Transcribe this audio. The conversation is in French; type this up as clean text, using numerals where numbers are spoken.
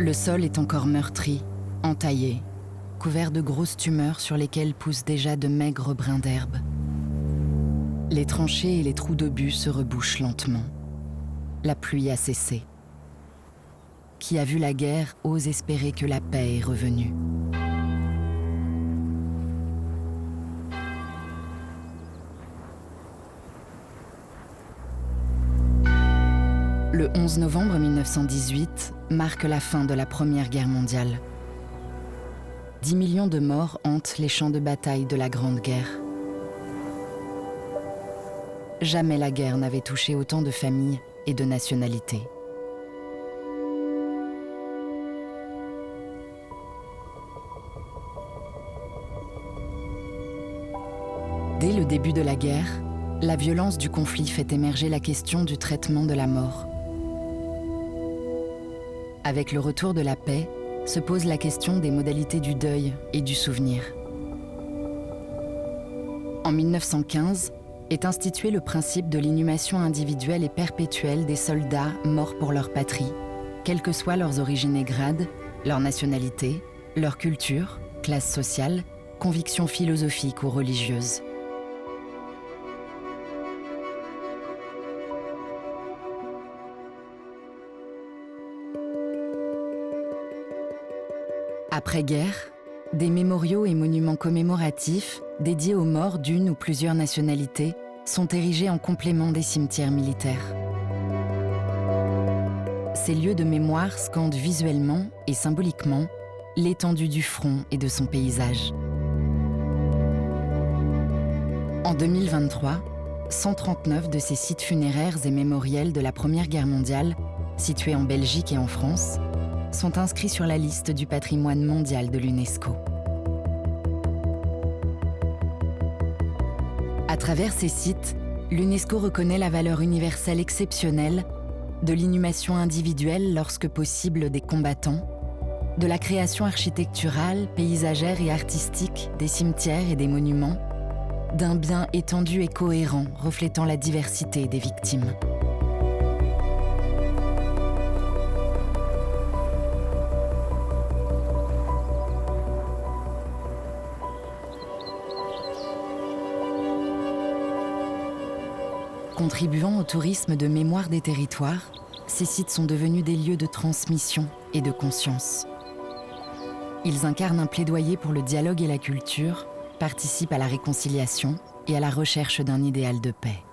Le sol est encore meurtri, entaillé, couvert de grosses tumeurs sur lesquelles poussent déjà de maigres brins d'herbe. Les tranchées et les trous d'obus se rebouchent lentement. La pluie a cessé. Qui a vu la guerre ose espérer que la paix est revenue. Le 11 novembre 1918 marque la fin de la Première Guerre mondiale. 10 millions de morts hantent les champs de bataille de la Grande Guerre. Jamais la guerre n'avait touché autant de familles et de nationalités. Dès le début de la guerre, la violence du conflit fait émerger la question du traitement de la mort. Avec le retour de la paix, se pose la question des modalités du deuil et du souvenir. En 1915, est institué le principe de l'inhumation individuelle et perpétuelle des soldats morts pour leur patrie, quelles que soient leurs origines et grades, leur nationalité, leur culture, classe sociale, convictions philosophiques ou religieuses. Après-guerre, des mémoriaux et monuments commémoratifs dédiés aux morts d'une ou plusieurs nationalités sont érigés en complément des cimetières militaires. Ces lieux de mémoire scandent visuellement et symboliquement l'étendue du front et de son paysage. En 2023, 139 de ces sites funéraires et mémoriels de la Première Guerre mondiale, situés en Belgique et en France, sont inscrits sur la liste du patrimoine mondial de l'UNESCO. À travers ces sites, l'UNESCO reconnaît la valeur universelle exceptionnelle de l'inhumation individuelle lorsque possible des combattants, de la création architecturale, paysagère et artistique des cimetières et des monuments, d'un bien étendu et cohérent reflétant la diversité des victimes. Contribuant au tourisme de mémoire des territoires, ces sites sont devenus des lieux de transmission et de conscience. Ils incarnent un plaidoyer pour le dialogue et la culture, participent à la réconciliation et à la recherche d'un idéal de paix.